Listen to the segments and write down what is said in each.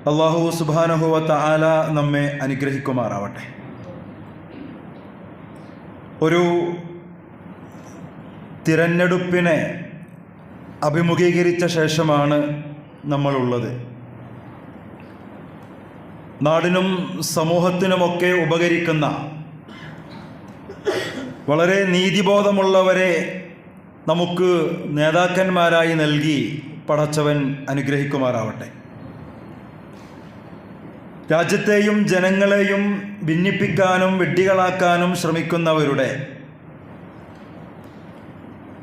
അല്ലാഹു സുബ്ഹാനഹു വ തആല നമ്മെ അനുഗ്രഹിക്കുമാറാവട്ടെ. ഒരു തിരഞ്ഞെടുപ്പിനെ അഭിമുഖീകരിച്ച ശേഷമാണ് നമ്മളുള്ളത്. നാടിനും സമൂഹത്തിനുമൊക്കെ ഉപകരിക്കുന്ന വളരെ നീതിബോധമുള്ളവരെ നമുക്ക് നേതാക്കന്മാരായി നൽകി പടച്ചവൻ അനുഗ്രഹിക്കുമാറാവട്ടെ. രാജ്യത്തെയും ജനങ്ങളെയും ഭിന്നിപ്പിക്കാനും വിഡ്ഢികളാക്കാനും ശ്രമിക്കുന്നവരുടെ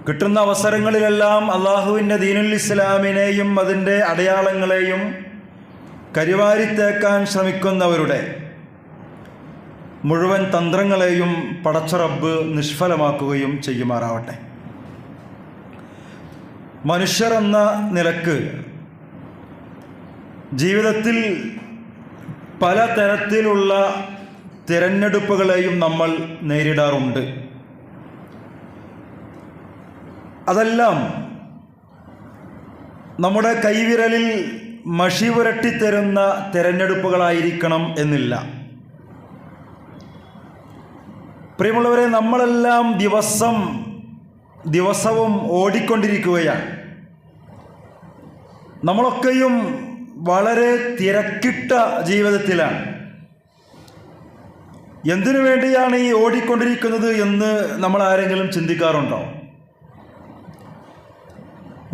കിട്ടുന്ന അവസരങ്ങളിലെല്ലാം അള്ളാഹുവിൻ്റെ ദീനുൽ ഇസ്ലാമിനെയും അതിൻ്റെ അടയാളങ്ങളെയും കരിവാരിത്തേക്കാൻ ശ്രമിക്കുന്നവരുടെ മുഴുവൻ തന്ത്രങ്ങളെയും പടച്ച റബ്ബ് നിഷ്ഫലമാക്കുകയും ചെയ്യുമാറാവട്ടെ. മനുഷ്യർ എന്ന നിലക്ക് ജീവിതത്തിൽ പലതരത്തിലുള്ള തിരഞ്ഞെടുപ്പുകളെയും നമ്മൾ നേരിടാറുണ്ട്. അതെല്ലാം നമ്മുടെ കൈവിരലിൽ മഷി പുരട്ടിത്തരുന്ന തിരഞ്ഞെടുപ്പുകളായിരിക്കണം എന്നില്ല. പ്രിയമുള്ളവരെ, നമ്മളെല്ലാം ദിവസവും ഓടിക്കൊണ്ടിരിക്കുകയാണ്. നമ്മളൊക്കെയും വളരെ തിരക്കിട്ട ജീവിതത്തിലാണ്. എന്തിനു വേണ്ടിയാണ് ഈ ഓടിക്കൊണ്ടിരിക്കുന്നത് എന്ന് നമ്മൾ ആരെങ്കിലും ചിന്തിക്കാറുണ്ടോ?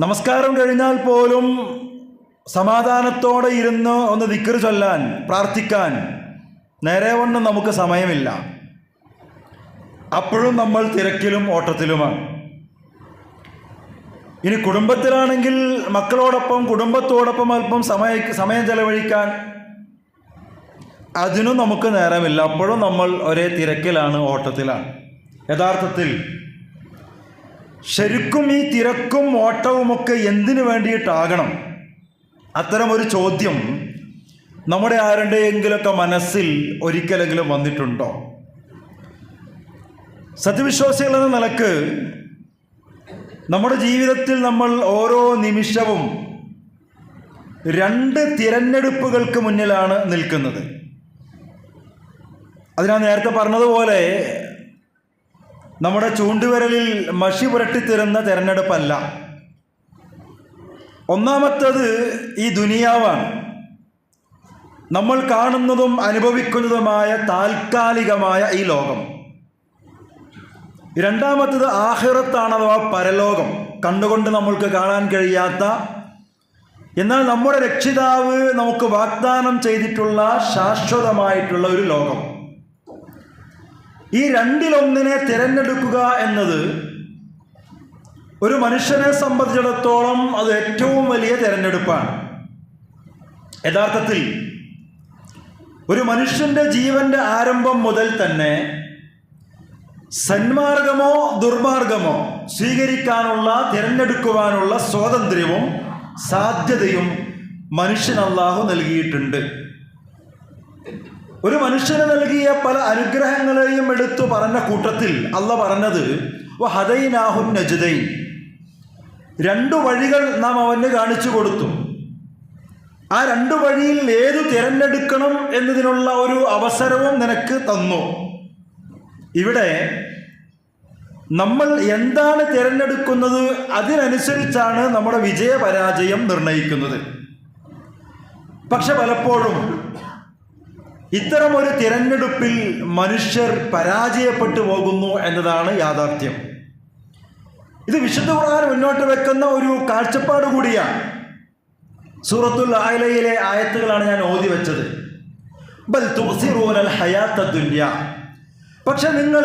നമസ്കാരം കഴിഞ്ഞാൽ പോലും സമാധാനത്തോടെ ഇരുന്ന് ഒന്ന് ദിക്ർ ചൊല്ലാൻ, പ്രാർത്ഥിക്കാൻ നേരെവണ്ണം നമുക്ക് സമയമില്ല. അപ്പോഴും നമ്മൾ തിരക്കിലും ഓട്ടത്തിലുമാണ്. ഇനി കുടുംബത്തിലാണെങ്കിൽ മക്കളോടൊപ്പം കുടുംബത്തോടൊപ്പം അല്പം സമയം ചെലവഴിക്കാൻ അതിനും നമുക്ക് നേരമില്ല. അപ്പോഴും നമ്മൾ ഒരേ തിരക്കിലാണ്, ഓട്ടത്തിലാണ്. യഥാർത്ഥത്തിൽ ശരിക്കും ഈ തിരക്കും ഓട്ടവുമൊക്കെ എന്തിനു വേണ്ടിയിട്ടാകണം? അത്തരമൊരു ചോദ്യം നമ്മുടെ ആരുടെയെങ്കിലൊക്കെ മനസ്സിൽ ഒരിക്കലെങ്കിലും വന്നിട്ടുണ്ടോ? സത്യവിശ്വാസികൾ എന്ന നിലക്ക് നമ്മുടെ ജീവിതത്തിൽ നമ്മൾ ഓരോ നിമിഷവും രണ്ട് തിരഞ്ഞെടുപ്പുകൾക്ക് മുന്നിലാണ് നിൽക്കുന്നത്. അത് ഞാൻ നേരത്തെ പറഞ്ഞതുപോലെ നമ്മുടെ ചൂണ്ടുവിരലിൽ മഷി പുരട്ടിത്തരുന്ന തിരഞ്ഞെടുപ്പല്ല. ഒന്നാമത്തേത് ഈ ദുനിയാവാണ്. നമ്മൾ കാണുന്നതും അനുഭവിക്കുന്നതുമായ താൽക്കാലികമായ ഈ ലോകം. രണ്ടാമത്തേത് ആഖിറത്താണ്, അഥവാ പരലോകം. കണ്ടുകൊണ്ട് നമ്മൾക്ക് കാണാൻ കഴിയാത്ത, എന്നാൽ നമ്മുടെ രക്ഷിതാവ് നമുക്ക് വാഗ്ദാനം ചെയ്തിട്ടുള്ള ശാശ്വതമായിട്ടുള്ള ഒരു ലോകം. ഈ രണ്ടിലൊന്നിനെ തിരഞ്ഞെടുക്കുക എന്നത് ഒരു മനുഷ്യനെ സംബന്ധിച്ചിടത്തോളം അത് ഏറ്റവും വലിയ തിരഞ്ഞെടുപ്പാണ്. യഥാർത്ഥത്തിൽ ഒരു മനുഷ്യൻ്റെ ജീവന്റെ ആരംഭം മുതൽ തന്നെ സന്മാർഗമോ ദുർമാർഗമോ സ്വീകരിക്കാനുള്ള, തിരഞ്ഞെടുക്കുവാനുള്ള സ്വാതന്ത്ര്യവും സാധ്യതയും മനുഷ്യന് അല്ലാഹു നൽകിയിട്ടുണ്ട്. ഒരു മനുഷ്യന് നൽകിയ പല അനുഗ്രഹങ്ങളെയും എടുത്തു പറഞ്ഞ കൂട്ടത്തിൽ അല്ലാഹു പറഞ്ഞത് വഹദൈനാഹു നജ്ദൈൻ, രണ്ടു വഴികൾ നാം അവന് കാണിച്ചു കൊടുത്തു. ആ രണ്ടു വഴിയിൽ ഏതു തിരഞ്ഞെടുക്കണം എന്നതിനുള്ള ഒരു അവസരവും നിനക്ക് തന്നു. ഇവിടെ നമ്മൾ എന്താണ് തിരഞ്ഞെടുക്കുന്നത് അതിനനുസരിച്ചാണ് നമ്മുടെ വിജയപരാജയം നിർണയിക്കുന്നത്. പക്ഷെ പലപ്പോഴും ഇത്തരം ഒരു തിരഞ്ഞെടുപ്പിൽ മനുഷ്യർ പരാജയപ്പെട്ടു പോകുന്നു എന്നതാണ് യാഥാർത്ഥ്യം. ഇത് വിശുദ്ധ ഖുർആൻ മുന്നോട്ട് വെക്കുന്ന ഒരു കാഴ്ചപ്പാട് കൂടിയാണ്. സൂറത്തുൽ അഅലയിലെ ആയത്തുകളാണ് ഞാൻ ഓതി വെച്ചത്. ബൽ തുസിറൂനൽ ഹയാത്തദ് ദുനിയ, പക്ഷെ നിങ്ങൾ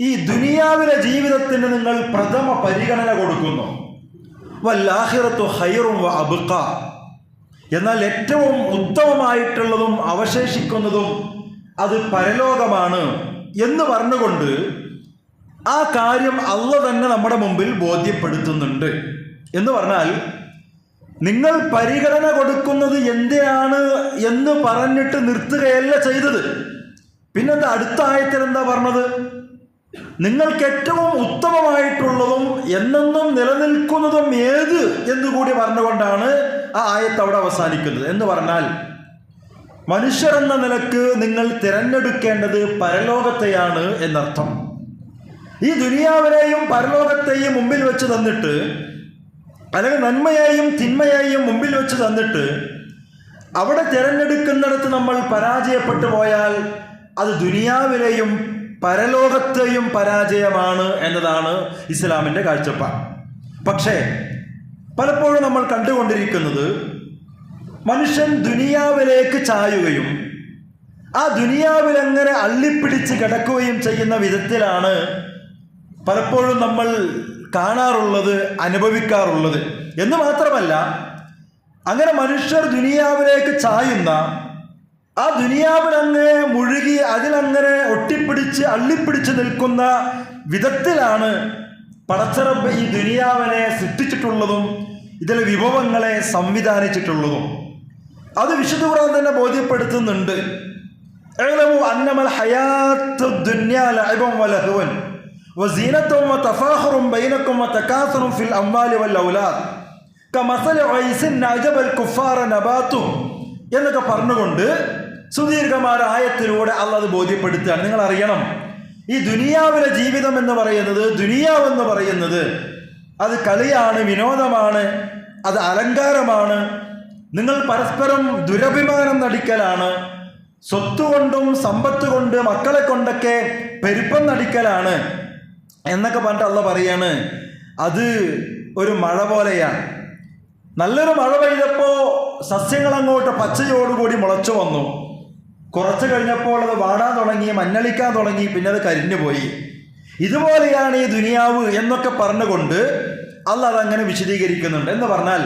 ഈ ദുനിയാവിലെ ജീവിതത്തിന് നിങ്ങൾ പ്രഥമ പരിഗണന കൊടുക്കുന്നു. വല്ലാഖിറത്തു ഖൈറും വ അബ്ഖ, എന്നാൽ ഏറ്റവും ഉത്തമമായിട്ടുള്ളതും അവശേഷിക്കുന്നതും അത് പരലോകമാണ് എന്ന് പറഞ്ഞുകൊണ്ട് ആ കാര്യം അല്ലാഹു തന്നെ നമ്മുടെ മുമ്പിൽ ബോധ്യപ്പെടുത്തുന്നുണ്ട്. എന്ന് പറഞ്ഞാൽ നിങ്ങൾ പരിഗണന കൊടുക്കുന്നത് എന്തിനാണ് എന്ന് പറഞ്ഞിട്ട് നിർത്തുകയല്ല ചെയ്തത്. പിന്നെന്താ അടുത്ത ആയത്തിൽ എന്താ പറഞ്ഞത്? നിങ്ങൾക്ക് ഏറ്റവും ഉത്തമമായിട്ടുള്ളതും എന്നെന്നും നിലനിൽക്കുന്നതും ഏത് എന്നുകൂടി പറഞ്ഞുകൊണ്ടാണ് ആ ആയത്ത് അവിടെ അവസാനിക്കുന്നത്. എന്ന് പറഞ്ഞാൽ മനുഷ്യർ എന്ന നിലക്ക് നിങ്ങൾ തിരഞ്ഞെടുക്കേണ്ടത് പരലോകത്തെയാണ് എന്നർത്ഥം. ഈ ദുനിയാവിനെയും പരലോകത്തെയും മുമ്പിൽ വെച്ച് തന്നിട്ട്, അല്ലെങ്കിൽ നന്മയെയും തിന്മയെയും മുമ്പിൽ വെച്ച് തന്നിട്ട് അവിടെ തിരഞ്ഞെടുക്കുന്നിടത്ത് നമ്മൾ പരാജയപ്പെട്ടു പോയാൽ അത് ദുനിയാവിലെയും പരലോകത്തെയും പരാജയമാണ് എന്നതാണ് ഇസ്ലാമിൻ്റെ കാഴ്ചപ്പാട്. പക്ഷേ പലപ്പോഴും നമ്മൾ കണ്ടുകൊണ്ടിരിക്കുന്നത് മനുഷ്യൻ ദുനിയാവിലേക്ക് ചായുകയും ആ ദുനിയാവിൽ അങ്ങനെ അള്ളിപ്പിടിച്ച് കിടക്കുകയും ചെയ്യുന്ന വിധത്തിലാണ് പലപ്പോഴും നമ്മൾ കാണാറുള്ളത്, അനുഭവിക്കാറുള്ളത്. എന്ന് മാത്രമല്ല, അങ്ങനെ മനുഷ്യർ ദുനിയാവിലേക്ക് ചായുന്ന, ആ ദുനിയാവിലങ്ങനെ മുഴുകി അതിലങ്ങനെ ഒട്ടിപ്പിടിച്ച് അള്ളിപ്പിടിച്ച് നിൽക്കുന്ന വിധത്തിലാണ് പടച്ചറബ് ഈ ദുനിയാവിനെ സൃഷ്ടിച്ചിട്ടുള്ളതും ഇതിലെ വിഭവങ്ങളെ സംവിധാനിച്ചിട്ടുള്ളതും. അത് വിശുദ്ധ ഖുർആൻ തന്നെ ബോധ്യപ്പെടുത്തുന്നുണ്ട്. ഇഅ്ലമു അന്നമൽ ഹയാത്തു ദുനിയ ലഅബുൻ വലഹുവൻ വസീനത്തും വതഫാഖുറും ബൈനക്കും വതകാസുറും ഫിൽ അംവാലി വൽ ഔലാദ് കമസലി ഐസിൻ അജബൽ കുഫാറ നബാതു എന്നൊക്കെ പറഞ്ഞുകൊണ്ട് സുദീർഘമായ ആയത്തിലൂടെ അള്ളാഹ് അത് ബോധ്യപ്പെടുത്തുകയാണ്. നിങ്ങൾ അറിയണം, ഈ ദുനിയാവിലെ ജീവിതം എന്ന് പറയുന്നത്, ദുനിയാവെന്ന് പറയുന്നത് അത് കളിയാണ്, വിനോദമാണ്, അത് അലങ്കാരമാണ്. നിങ്ങൾ പരസ്പരം ദുരഭിമാനം നടിക്കലാണ്, സ്വത്തുകൊണ്ടും സമ്പത്ത് കൊണ്ട് മക്കളെ കൊണ്ടൊക്കെ പെരുപ്പം നടിക്കലാണ് എന്നൊക്കെ പറഞ്ഞിട്ട് അള്ളാഹ് പറയാണ് അത് ഒരു മഴ പോലെയാണ്. നല്ലൊരു മഴ പെയ്തപ്പോൾ സസ്യങ്ങൾ അങ്ങോട്ട് പച്ചയോടുകൂടി മുളച്ചു വന്നു. കുറച്ച് കഴിഞ്ഞപ്പോൾ അത് വാടാൻ തുടങ്ങി, മഞ്ഞളിക്കാൻ തുടങ്ങി, പിന്നെ അത് കരിഞ്ഞു പോയി. ഇതുപോലെയാണ് ഈ ദുനിയാവ് എന്നൊക്കെ പറഞ്ഞുകൊണ്ട് അള്ളാഹ് അതങ്ങനെ വിശദീകരിക്കുന്നുണ്ട്. എന്ന് പറഞ്ഞാൽ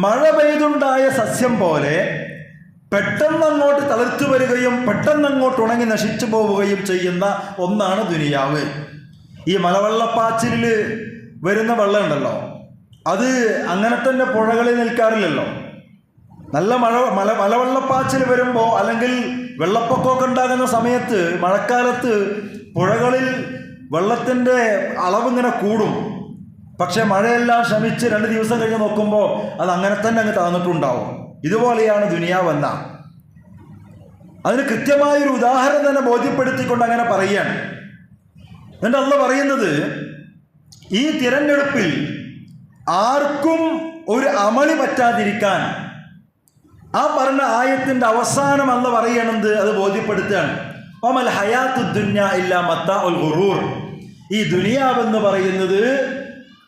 മഴ പെയ്തുണ്ടായ സസ്യം പോലെ പെട്ടെന്ന് അങ്ങോട്ട് തളിർത്തു വരികയും പെട്ടെന്ന് അങ്ങോട്ട് ഉണങ്ങി നശിച്ചു പോവുകയും ചെയ്യുന്ന ഒന്നാണ് ദുനിയാവ്. ഈ മലവെള്ളപ്പാച്ചിലിൽ വരുന്ന വെള്ളം ഉണ്ടല്ലോ, അത് അങ്ങനെ തന്നെ പുഴകളിൽ നിൽക്കാറില്ലല്ലോ. നല്ല മലവെള്ളപ്പാച്ചിൽ വരുമ്പോൾ, അല്ലെങ്കിൽ വെള്ളപ്പൊക്കമൊക്കെ ഉണ്ടാകുന്ന സമയത്ത്, മഴക്കാലത്ത് പുഴകളിൽ വെള്ളത്തിൻ്റെ അളവിങ്ങനെ കൂടും. പക്ഷെ മഴയെല്ലാം ശമിച്ച് 2 ദിവസം കഴിഞ്ഞ് നോക്കുമ്പോൾ അത് അങ്ങനെ തന്നെ അങ്ങ് താന്നിട്ടുണ്ടാവും. ഇതുപോലെയാണ് ദുനിയാവെന്ന. അതിന് കൃത്യമായൊരു ഉദാഹരണം തന്നെ ബോധ്യപ്പെടുത്തിക്കൊണ്ട് അങ്ങനെ പറയുകയാണ്. എന്നിട്ട് അള്ളാഹ് പറയുന്നത്, ഈ തിരഞ്ഞെടുപ്പിൽ ആർക്കും ഒരു അമളി പറ്റാതിരിക്കാൻ ആ പറഞ്ഞ ആയത്തിന്റെ അവസാനം അള്ളാഹ് പറയണത് അത് ബോധ്യപ്പെടുത്തുകയാണ്. വമൽ ഹയാത്തു ദുനിയ ഇല്ലാ മത്താഉൽ ഗുറൂർ. ഈ ദുനിയാവെന്ന് പറയുന്നത്,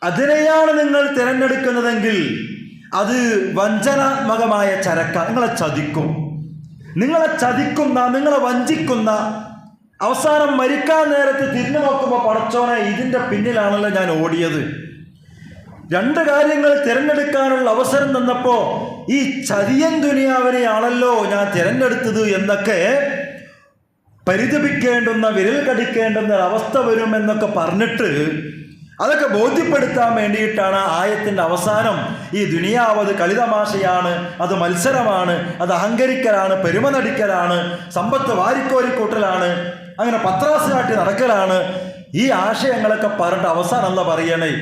അതിനെയാണ് നിങ്ങൾ തിരഞ്ഞെടുക്കുന്നതെങ്കിൽ അത് വഞ്ചനാത്മകമായ ചരക്കാണ്. നിങ്ങളെ ചതിക്കും, നിങ്ങളെ വഞ്ചിക്കുന്ന, അവസാനം മരിക്കാൻ നേരത്ത് തിരിഞ്ഞു നോക്കുമ്പോൾ പടച്ചോനെ ഇതിൻ്റെ പിന്നിലാണല്ലോ ഞാൻ ഓടിയത്. 2 കാര്യങ്ങൾ തിരഞ്ഞെടുക്കാനുള്ള അവസരം തന്നപ്പോൾ ഈ ചതിയൻ ദുനിയാവിനെയാണല്ലോ ഞാൻ തിരഞ്ഞെടുത്തത് എന്നൊക്കെ പരിതപിക്കേണ്ടുന്ന, വിരൽ കടിക്കേണ്ടുന്ന അവസ്ഥ വരുമെന്നൊക്കെ പറഞ്ഞിട്ട് അതൊക്കെ ബോധ്യപ്പെടുത്താൻ വേണ്ടിയിട്ടാണ് ആയത്തിൻ്റെ അവസാനം ഈ ദുനിയാവ് അത് കളിതമാശയാണ്, അത് മത്സരമാണ്, അത് അഹങ്കരിക്കലാണ്, പെരുമ നടിക്കലാണ്, സമ്പത്ത് വാരിക്കോരിക്കൂട്ടലാണ്, അങ്ങനെ പത്രാസ് കാട്ടി നടക്കലാണ്, ഈ ആശയങ്ങളൊക്കെ പറഞ്ഞിട്ട് അവസാനം അല്ല പറയണേ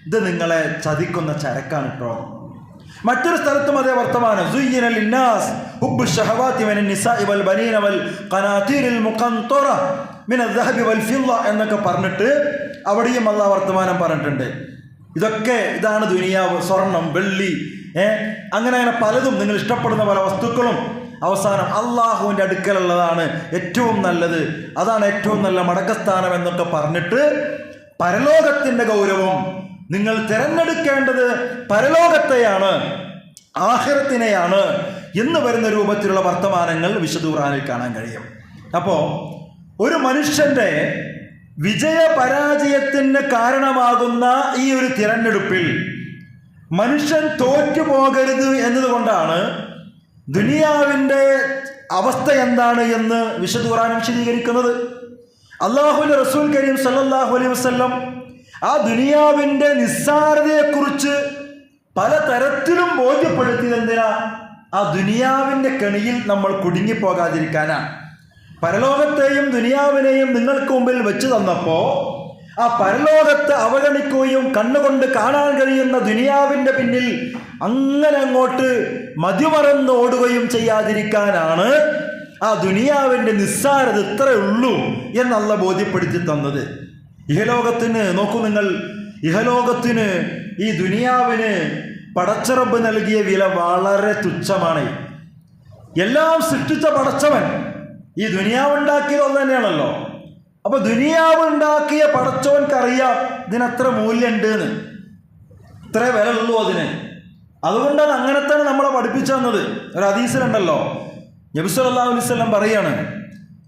ഇത് നിങ്ങളെ ചതിക്കുന്ന ചരക്കാണ് കേട്ടോ. മറ്റൊരു സ്ഥലത്തും അതേ വർത്തമാനം, എന്നൊക്കെ പറഞ്ഞിട്ട് അവിടെയും അള്ളാഹ് വർത്തമാനം പറഞ്ഞിട്ടുണ്ട്. ഇതാണ് ദുനിയാവ്, സ്വർണം, വെള്ളി, അങ്ങനെ പലതും, നിങ്ങൾ ഇഷ്ടപ്പെടുന്ന പല വസ്തുക്കളും അവസാനം അള്ളാഹുവിൻ്റെ അടുക്കലുള്ളതാണ് ഏറ്റവും നല്ലത്, അതാണ് ഏറ്റവും നല്ല മടക്കസ്ഥാനം എന്നൊക്കെ പറഞ്ഞിട്ട് പരലോകത്തിൻ്റെ ഗൗരവം, നിങ്ങൾ തിരഞ്ഞെടുക്കേണ്ടത് പരലോകത്തെയാണ്, ആഖിറത്തിനെയാണ് എന്ന് വരുന്ന രൂപത്തിലുള്ള വർത്തമാനങ്ങൾ വിശുദ്ധ ഖുർആനിൽ കാണാൻ കഴിയും. അപ്പോൾ ഒരു മനുഷ്യന്റെ വിജയപരാജയത്തിന് കാരണമാകുന്ന ഈ ഒരു തിരഞ്ഞെടുപ്പിൽ മനുഷ്യൻ തോറ്റുപോകരുത് എന്നതുകൊണ്ടാണ് ദുനിയാവിൻ്റെ അവസ്ഥ എന്താണ് എന്ന് വിശുദ്ധ ഖുർആൻ വിശദീകരിക്കുന്നത്. അല്ലാഹുവിൻ്റെ റസൂൽ കരീം സല്ലല്ലാഹു അലൈഹി വസല്ലം ആ ദുനിയാവിൻ്റെ നിസ്സാരതയെക്കുറിച്ച് പല തരത്തിലും ബോധ്യപ്പെടുത്തിയത് എന്തിനാ? ആ ദുനിയാവിൻ്റെ കെണിയിൽ നമ്മൾ കുടുങ്ങിപ്പോകാതിരിക്കാനാണ്. പരലോകത്തെയും ദുനിയാവിനെയും നിങ്ങൾക്ക് മുമ്പിൽ വെച്ച് തന്നപ്പോൾ ആ പരലോകത്ത് അവഗണിക്കുകയും കണ്ണുകൊണ്ട് കാണാൻ കഴിയുന്ന ദുനിയാവിൻ്റെ പിന്നിൽ അങ്ങനെ അങ്ങോട്ട് മതിമറന്ന് ഓടുകയും ചെയ്യാതിരിക്കാനാണ് ആ ദുനിയാവിൻ്റെ നിസ്സാരത ഇത്രയേ ഉള്ളൂ എന്നല്ല ബോധ്യപ്പെടുത്തി തന്നത്. ഇഹലോകത്തിന് നോക്കൂ നിങ്ങൾ, ഇഹലോകത്തിന് ഈ ദുനിയാവിന് പടച്ചറബ് നൽകിയ വില വളരെ തുച്ഛമാണ്. എല്ലാം സൃഷ്ടിച്ച പടച്ചവൻ ഈ ദുനിയാവ് ഉണ്ടാക്കിയത് ഒന്ന് തന്നെയാണല്ലോ. അപ്പൊ ദുനിയാവ് ഉണ്ടാക്കിയ പടച്ചവൻക്കറിയാം ഇതിനത്ര മൂല്യമുണ്ട് എന്ന്, ഇത്രേ വില ഉള്ളൂ അതിന്. അതുകൊണ്ടാണ് അങ്ങനെ തന്നെ നമ്മളെ പഠിപ്പിച്ചു തന്നത്. ഒരു ഹദീസിലുണ്ടല്ലോ, നബി സല്ലല്ലാഹു അലൈഹി വസല്ലം പറയാണ്,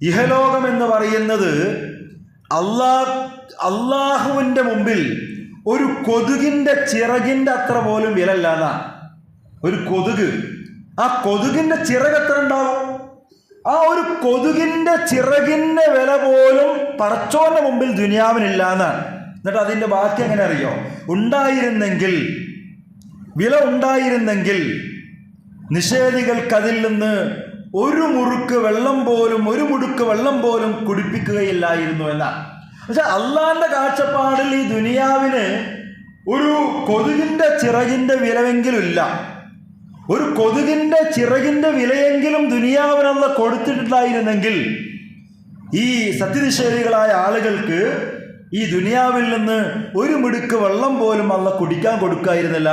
ഇഹലോകം എന്ന് പറയുന്നത് അള്ളാഹുവിൻ്റെ മുമ്പിൽ ഒരു കൊതുകിൻ്റെ ചിറകിൻ്റെ അത്ര പോലും വില ഇല്ലാന്നാ. ഒരു കൊതുക്, ആ കൊതുകിൻ്റെ ചിറക് എത്ര ഉണ്ടാവും? ആ ഒരു കൊതുകിൻ്റെ ചിറകിൻ്റെ വില പോലും പടച്ചോന്റെ മുമ്പിൽ ദുനിയാവിനില്ലാന്നാണ്. എന്നിട്ട് അതിൻ്റെ ബാക്കി എങ്ങനെ അറിയോ? ഉണ്ടായിരുന്നെങ്കിൽ, വില ഉണ്ടായിരുന്നെങ്കിൽ നിഷേധികൾക്ക് അതിൽ നിന്ന് ഒരു മുറുക്ക് വെള്ളം പോലും കുടിപ്പിക്കുകയില്ലായിരുന്നു എന്നാണ്. പക്ഷെ അള്ളാന്റെ കാഴ്ചപ്പാടിൽ ഈ ദുനിയാവിന് ഒരു കൊതുകിൻ്റെ ചിറകിൻ്റെ വിലവെങ്കിലും ഇല്ല. ഒരു കൊതുകിൻ്റെ ചിറകിൻ്റെ വിലയെങ്കിലും ദുനിയാവിനുള്ള കൊടുത്തിട്ടുണ്ടായിരുന്നെങ്കിൽ ഈ സത്യനിഷേധികളായ ആളുകൾക്ക് ഈ ദുനിയാവിൽ നിന്ന് ഒരു മിടുക്ക് വെള്ളം പോലും അള്ള കുടിക്കാൻ കൊടുക്കായിരുന്നില്ല.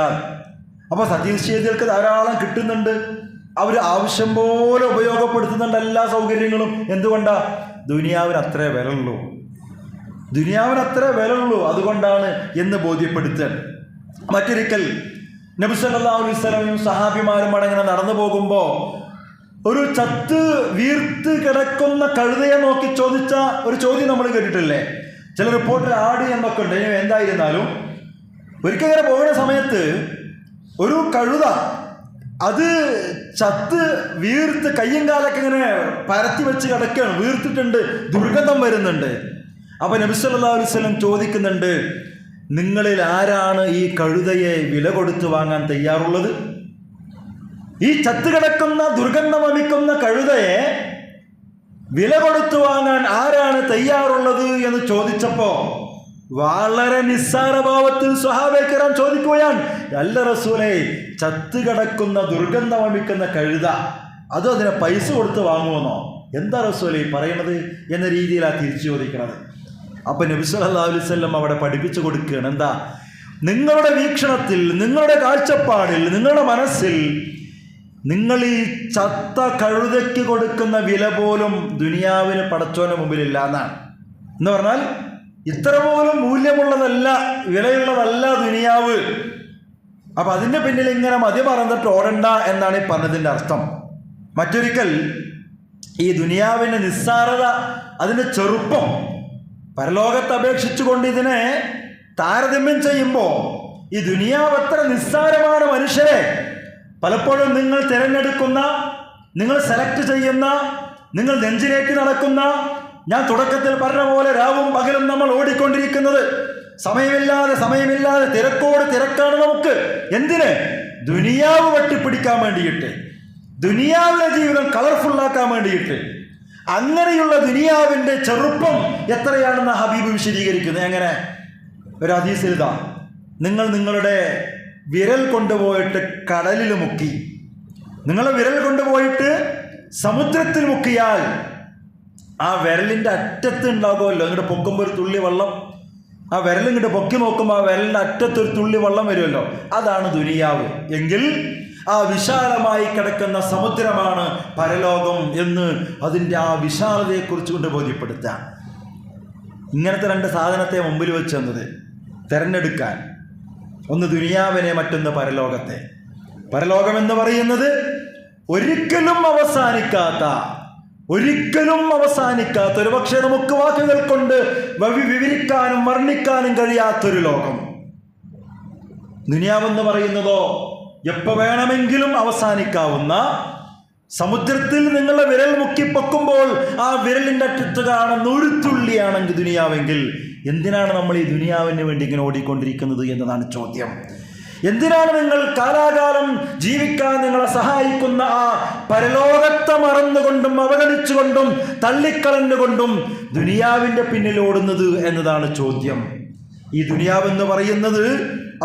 അപ്പോൾ സത്യനിഷേധികൾക്ക് ധാരാളം കിട്ടുന്നുണ്ട്, അവർ ആവശ്യം പോലെ ഉപയോഗപ്പെടുത്തുന്നുണ്ട് എല്ലാ സൗകര്യങ്ങളും. എന്തുകൊണ്ടാ? ദുനിയാവിന് അത്രേ വിലയുള്ളൂ, ദുനിയാവിന് അത്രേ വിലയുള്ളൂ. അതുകൊണ്ടാണ് എന്ന് ബോധ്യപ്പെടുത്താൻ. മറ്റൊരിക്കൽ നബി സല്ലല്ലാഹു അലൈഹി വസല്ലമയും സഹാബിമാരും അടങ്ങനെ നടന്നു പോകുമ്പോൾ ഒരു ചത്ത് വീർത്ത് കിടക്കുന്ന കഴുതയെ നോക്കി ചോദിച്ച ഒരു ചോദ്യം നമ്മൾ കേട്ടിട്ടില്ലേ? ചില റിപ്പോർട്ടിൽ ആട് എന്നൊക്കെ ഉണ്ട്. എന്തായിരുന്നാലും ഒരിക്കൽ ഇങ്ങനെ പോകുന്ന സമയത്ത് ഒരു കഴുത അത് ചത്ത് വീർത്ത് കയ്യും കാലൊക്കെ ഇങ്ങനെ പരത്തി വെച്ച് കിടക്കുകയാണ്, വീർത്തിട്ടുണ്ട്, ദുർഗന്ധം വരുന്നുണ്ട്. അപ്പൊ നബി സല്ലല്ലാഹു അലൈഹി വസല്ലം ചോദിക്കുന്നുണ്ട്, നിങ്ങളിൽ ആരാണ് ഈ കഴുതയെ വില കൊടുത്തു വാങ്ങാൻ തയ്യാറുള്ളത്? ഈ ചത്തുകിടക്കുന്ന ദുർഗന്ധം വമിക്കുന്ന കഴുതയെ വില കൊടുത്തു വാങ്ങാൻ ആരാണ് തയ്യാറുള്ളത് എന്ന് ചോദിച്ചപ്പോ വളരെ നിസ്സാരഭാവത്തിൽ സ്വഹാബയെ കിറാം ചോദിക്കുകയാണ്, അല്ല റസൂലേ, ചത്തുകിടക്കുന്ന ദുർഗന്ധം വമിക്കുന്ന കഴുത അതും അതിനെ പൈസ കൊടുത്ത് വാങ്ങുമെന്നോ? എന്താ റസൂലേ പറയണത് എന്ന രീതിയിലാണ് തിരിച്ചു ചോദിക്കണത്. അപ്പം നബി സല്ലല്ലാഹു അലൈഹി വസല്ലം അവിടെ പഠിപ്പിച്ചു കൊടുക്കുകയാണ്, എന്താ, നിങ്ങളുടെ വീക്ഷണത്തിൽ, നിങ്ങളുടെ കാഴ്ചപ്പാടിൽ, നിങ്ങളുടെ മനസ്സിൽ നിങ്ങൾ ഈ ചത്ത കഴുതയ്ക്ക് കൊടുക്കുന്ന വില പോലും ദുനിയാവിന് പടച്ചോന്റെ മുമ്പിലില്ല എന്നാണ്. എന്ന് പറഞ്ഞാൽ ഇത്ര പോലും മൂല്യമുള്ളതല്ല, വിലയുള്ളതല്ല ദുനിയാവ്. അപ്പൊ അതിന്റെ പിന്നിൽ ഇങ്ങനെ മതി മറന്നിട്ട് ഓടണ്ട എന്നാണ് ഈ പറഞ്ഞതിൻ്റെ അർത്ഥം. മറ്റൊരിക്കൽ ഈ ദുനിയാവിൻ്റെ നിസ്സാരത, അതിൻ്റെ ചെറുപ്പം പരലോകത്തെ അപേക്ഷിച്ചുകൊണ്ട് ഇതിനെ താരതമ്യം ചെയ്യുമ്പോൾ ഈ ദുനിയാവ് എത്ര നിസ്സാരമാണ് മനുഷ്യരെ. പലപ്പോഴും നിങ്ങൾ തിരഞ്ഞെടുക്കുന്ന, നിങ്ങൾ സെലക്ട് ചെയ്യുന്ന, നിങ്ങൾ നെഞ്ചിലേക്ക് നടക്കുന്ന, ഞാൻ തുടക്കത്തിൽ പറഞ്ഞ പോലെ രാവും പകലും നമ്മൾ ഓടിക്കൊണ്ടിരിക്കുന്നത്, സമയമില്ലാതെ തിരക്കോട് തിരക്കാണ് നമുക്ക്. എന്തിന്? ദുനിയാവ് വെട്ടിപ്പിടിക്കാൻ വേണ്ടിയിട്ട്, ദുനിയാവിലെ ജീവിതം കളർഫുള്ളാക്കാൻ വേണ്ടിയിട്ട്. അങ്ങനെയുള്ള ദുനിയാവിൻ്റെ ചെറുപ്പം എത്രയാണെന്ന് ഹബീബ് വിശദീകരിക്കുന്നത്. എങ്ങനെ? ഒരു ഹദീസിൽ ഇതാ, നിങ്ങൾ നിങ്ങളുടെ വിരൽ കൊണ്ടുപോയിട്ട് കടലിൽ മുക്കി, നിങ്ങളുടെ വിരൽ കൊണ്ടുപോയിട്ട് സമുദ്രത്തിൽ മുക്കിയാൽ ആ വിരലിൻ്റെ അറ്റത്ത് ഉണ്ടാകുമല്ലോ, ഇങ്ങോട്ട് പൊക്കുമ്പോൾ ഒരു തുള്ളി വെള്ളം, ആ വിരൽ ഇങ്ങോട്ട് പൊക്കി നോക്കുമ്പോൾ ആ വിരലിൻ്റെ അറ്റത്തൊരു തുള്ളി വെള്ളം വരുമല്ലോ, അതാണ് ദുനിയാവ്. എങ്കിൽ ആ വിശാലമായി കിടക്കുന്ന സമുദ്രമാണ് പരലോകം എന്ന് അതിൻ്റെ ആ വിശാലതയെക്കുറിച്ച് കൊണ്ട് ബോധ്യപ്പെടുത്താം. ഇങ്ങനത്തെ രണ്ട് സാധനത്തെ മുമ്പിൽ വെച്ച് തന്നത് തിരഞ്ഞെടുക്കാൻ, ഒന്ന് ദുനിയാവിനെ, മറ്റൊന്ന് പരലോകത്തെ. പരലോകമെന്ന് പറയുന്നത് ഒരിക്കലും അവസാനിക്കാത്ത, ഒരുപക്ഷെ നമുക്ക് വാക്കുകൾ കൊണ്ട് വിവരിക്കാനും വർണ്ണിക്കാനും കഴിയാത്തൊരു ലോകം. ദുനിയാവെന്ന് പറയുന്നതോ എപ്പോ വേണമെങ്കിലും അവസാനിക്കാവുന്ന, സമുദ്രത്തിൽ നിങ്ങളുടെ വിരൽ മുക്കി പൊക്കുമ്പോൾ ആ വിരലിൻ്റെ അറ്റത്ത് കാണുന്ന ഒരു തുള്ളിയാണെങ്കിൽ ദുനിയാവെങ്കിൽ എന്തിനാണ് നമ്മൾ ഈ ദുനിയാവിന് വേണ്ടി ഇങ്ങനെ ഓടിക്കൊണ്ടിരിക്കുന്നത് എന്നതാണ് ചോദ്യം. എന്തിനാണ് നിങ്ങൾ കാലാകാലം ജീവിക്കാൻ നിങ്ങളെ സഹായിക്കുന്ന ആ പരലോകത്തെ മറന്നുകൊണ്ടും അവഗണിച്ചുകൊണ്ടും തള്ളിക്കളഞ്ഞുകൊണ്ടും ദുനിയാവിന്റെ പിന്നിൽ ഓടുന്നത് എന്നതാണ് ചോദ്യം. ഈ ദുനിയാവെന്ന് പറയുന്നത്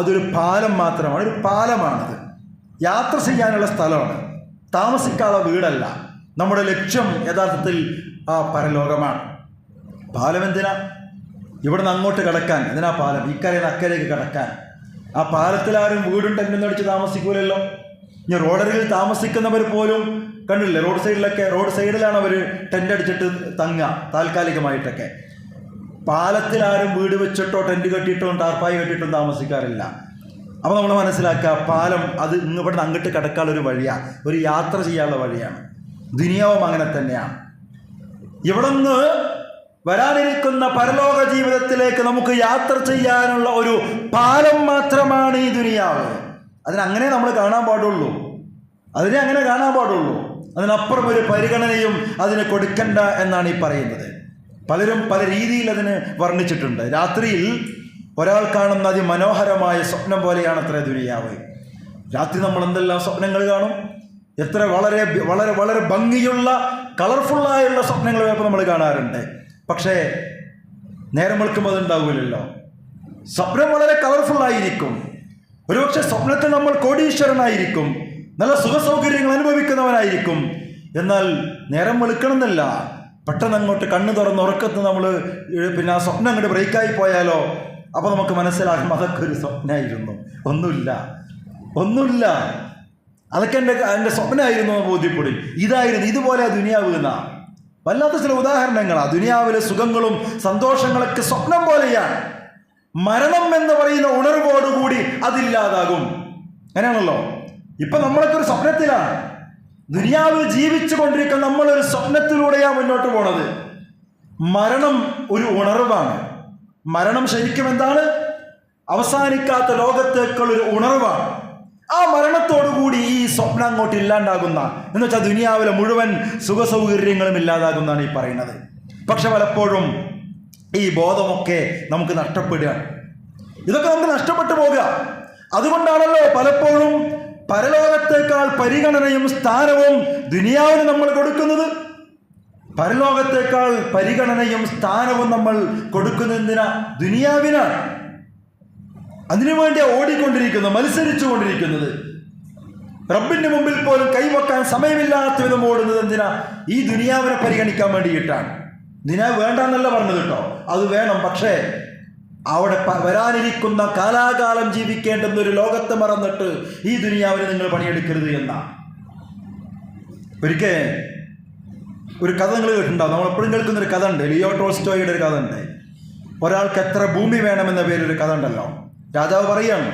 അതൊരു പാലം മാത്രമാണ്, ഒരു പാലമാണത്. യാത്ര ചെയ്യാനുള്ള സ്ഥലമാണ്, താമസിക്കാനുള്ള വീടല്ല. നമ്മുടെ ലക്ഷ്യം യഥാർത്ഥത്തിൽ ആ പരലോകമാണ്. പാലം എന്തിനാ? ഇവിടെ നിന്ന് അങ്ങോട്ട് കിടക്കാൻ. എന്തിനാ പാലം? ഇക്കരയിൽ നിന്ന് അക്കരയ്ക്ക് കിടക്കാൻ. ആ പാലത്തിൽ ആരും വീടും ടെൻ്റൊന്നും അടിച്ച് താമസിക്കൂലല്ലോ. ഇനി റോഡരികിൽ താമസിക്കുന്നവർ പോലും കണ്ടില്ലേ, റോഡ് സൈഡിലാണ് അവർ ടെൻ്റ് അടിച്ചിട്ട് തങ്ങുക താൽക്കാലികമായിട്ടൊക്കെ. പാലത്തിൽ ആരും വീട് വെച്ചിട്ടോ ടെൻ്റ് കെട്ടിയിട്ടോ ടാർപ്പായി കെട്ടിയിട്ടും താമസിക്കാറില്ല. അപ്പോൾ നമ്മൾ മനസ്സിലാക്കുക, പാലം അത് ഇവിടെ നിന്ന് അങ്ങോട്ട് കിടക്കാനുള്ളൊരു വഴിയാണ്, ഒരു യാത്ര ചെയ്യാനുള്ള വഴിയാണ്. ദുനിയാവും അങ്ങനെ തന്നെയാണ്. ഇവിടെ നിന്ന് വരാനിരിക്കുന്ന പരലോക ജീവിതത്തിലേക്ക് നമുക്ക് യാത്ര ചെയ്യാനുള്ള ഒരു പാലം മാത്രമാണ് ഈ ദുനിയാവ്. അതിനങ്ങനെ നമ്മൾ കാണാൻ പാടുള്ളൂ, അങ്ങനെ കാണാൻ പാടുള്ളൂ. അതിനപ്പുറം ഒരു പരിഗണനയും അതിന് കൊടുക്കണ്ട എന്നാണ് ഈ പറയുന്നത്. പലരും പല രീതിയിൽ അതിന് വർണ്ണിച്ചിട്ടുണ്ട്. രാത്രിയിൽ ഒരാൾ കാണുന്ന അതിമനോഹരമായ സ്വപ്നം പോലെയാണ് അത്ര ദുനിയാവ്. രാത്രി നമ്മൾ എന്തെല്ലാം സ്വപ്നങ്ങൾ കാണും, എത്ര വളരെ വളരെ വളരെ ഭംഗിയുള്ള കളർഫുള്ളായുള്ള സ്വപ്നങ്ങൾ ചിലപ്പോൾ നമ്മൾ കാണാറുണ്ട്. പക്ഷേ നേരം വെളുക്കുമ്പോൾ അതുണ്ടാവില്ലല്ലോ. സ്വപ്നം വളരെ കളർഫുള്ളായിരിക്കും. ഒരുപക്ഷെ സ്വപ്നത്തിൽ നമ്മൾ കോടീശ്വരനായിരിക്കും, നല്ല സുഖസൗകര്യങ്ങൾ അനുഭവിക്കുന്നവനായിരിക്കും. എന്നാൽ നേരം വെളുക്കണമെന്നില്ല, പെട്ടെന്ന് അങ്ങോട്ട് കണ്ണ് തുറന്ന് ഉറക്കത്ത് നമ്മൾ പിന്നെ ആ സ്വപ്നം അങ്ങോട്ട് ബ്രേക്കായി പോയാലോ, അപ്പോൾ നമുക്ക് മനസ്സിലാകും അതൊക്കെ ഒരു സ്വപ്നമായിരുന്നു, ഒന്നുമില്ല, അതൊക്കെ എൻ്റെ സ്വപ്നമായിരുന്നു എന്ന് ബോധ്യപ്പെടും. ഇതുപോലെ ദുനിയാവ് എന്ന വല്ലാത്ത ചില ഉദാഹരണങ്ങളാണ്. ദുനിയാവിലെ സുഖങ്ങളും സന്തോഷങ്ങളൊക്കെ സ്വപ്നം പോലെയാണ്. മരണം എന്ന് പറയുന്ന ഉണർവോടുകൂടി അതില്ലാതാകും. അങ്ങനെയാണല്ലോ. ഇപ്പൊ നമ്മളൊക്കെ ഒരു സ്വപ്നത്തിലാണ്, ദുനിയാവിൽ ജീവിച്ചു കൊണ്ടിരിക്കുന്ന നമ്മളൊരു സ്വപ്നത്തിലൂടെയാണ് മുന്നോട്ട് പോണത്. മരണം ഒരു ഉണർവാണ്. മരണം ശരിക്കും എന്താണ്? അവസാനിക്കാത്ത ലോകത്തേക്കുള്ളൊരു ഉണർവാണ്. ആ മരണത്തോടുകൂടി ഈ സ്വപ്നം അങ്ങോട്ട് ഇല്ലാണ്ടാകുന്ന, എന്ന് വെച്ചാൽ ദുനിയാവിലെ മുഴുവൻ സുഖസൗകര്യങ്ങളും ഇല്ലാതാകുന്നതാണ് ഈ പറയുന്നത്. പക്ഷെ പലപ്പോഴും ഈ ബോധമൊക്കെ നമുക്ക് നഷ്ടപ്പെടുകയാണ്. ഇതൊക്കെ നമുക്ക് നഷ്ടപ്പെട്ടു പോകുക. അതുകൊണ്ടാണല്ലോ പലപ്പോഴും പരലോകത്തേക്കാൾ പരിഗണനയും സ്ഥാനവും ദുനിയാവിന് നമ്മൾ കൊടുക്കുന്നത്. പരലോകത്തേക്കാൾ പരിഗണനയും സ്ഥാനവും നമ്മൾ കൊടുക്കുന്നതിനാ? ദുനിയാവിനാണ്. അതിനുവേണ്ടി ഓടിക്കൊണ്ടിരിക്കുന്നത്, മത്സരിച്ചു കൊണ്ടിരിക്കുന്നത്. റബ്ബിന്റെ മുമ്പിൽ പോലും കൈവക്കാൻ സമയമില്ലാത്ത വിധം ഓടുന്നത് എന്തിനാ? ഈ ദുനിയാവിനെ പരിഗണിക്കാൻ വേണ്ടിയിട്ടാണ്. ദുനിയാവ് വേണ്ടെന്നല്ല പറഞ്ഞത് കേട്ടോ, അത് വേണം. പക്ഷേ അവിടെ വരാനിരിക്കുന്ന കാലാകാലം ജീവിക്കേണ്ടുന്ന ഒരു ലോകത്തെ മറന്നിട്ട് ഈ ദുനിയാവിന് നിങ്ങൾ പണിയെടുക്കരുത് എന്നാ. ഒരിക്കൽ ഒരു കഥ നിങ്ങൾ കേട്ടിട്ടുണ്ടാവും, നമ്മൾ എപ്പോഴും കേൾക്കുന്നൊരു കഥ ഉണ്ട്. ലിയോ ടോൾസ്റ്റോയുടെ ഒരു കഥ ഉണ്ട്. ഒരാൾക്ക് എത്ര ഭൂമി വേണമെന്ന പേരൊരു കഥ ഉണ്ടല്ലോ. രാജാവ് പറയാണ്,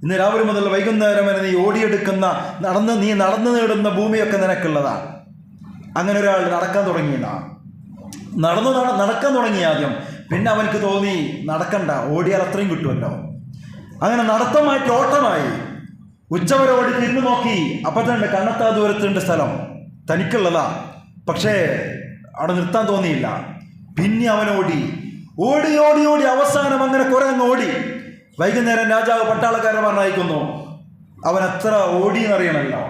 ഇന്ന് രാവിലെ മുതൽ വൈകുന്നേരം വരെ നീ ഓടിയെടുക്കുന്ന നീ നടന്നു നേടുന്ന ഭൂമിയൊക്കെ നിനക്കുള്ളതാണ്. അങ്ങനെ ഒരാൾ നടക്കാൻ തുടങ്ങി ആദ്യം. പിന്നെ അവനക്ക് തോന്നി നടക്കണ്ട, ഓടിയാൽ അത്രയും കിട്ടുമല്ലോ. അങ്ങനെ നടത്തമായിട്ട് ഓട്ടമായി. ഉച്ചവരെ ഓടി തിരിഞ്ഞു നോക്കി, അപ്പം തന്നെ കണ്ണെത്താ ദൂരത്തുണ്ട് സ്ഥലം, തനിക്കുള്ളതാ. പക്ഷേ അവിടെ നിർത്താൻ തോന്നിയില്ല. പിന്നെ അവൻ ഓടി അവസാനം അങ്ങനെ കുറെ അങ്ങ് ഓടി. വൈകുന്നേരം രാജാവ് പട്ടാളക്കാരൻ പറഞ്ഞയക്കുന്നു. അവൻ എത്ര ഓടിയെന്നറിയണമല്ലോ.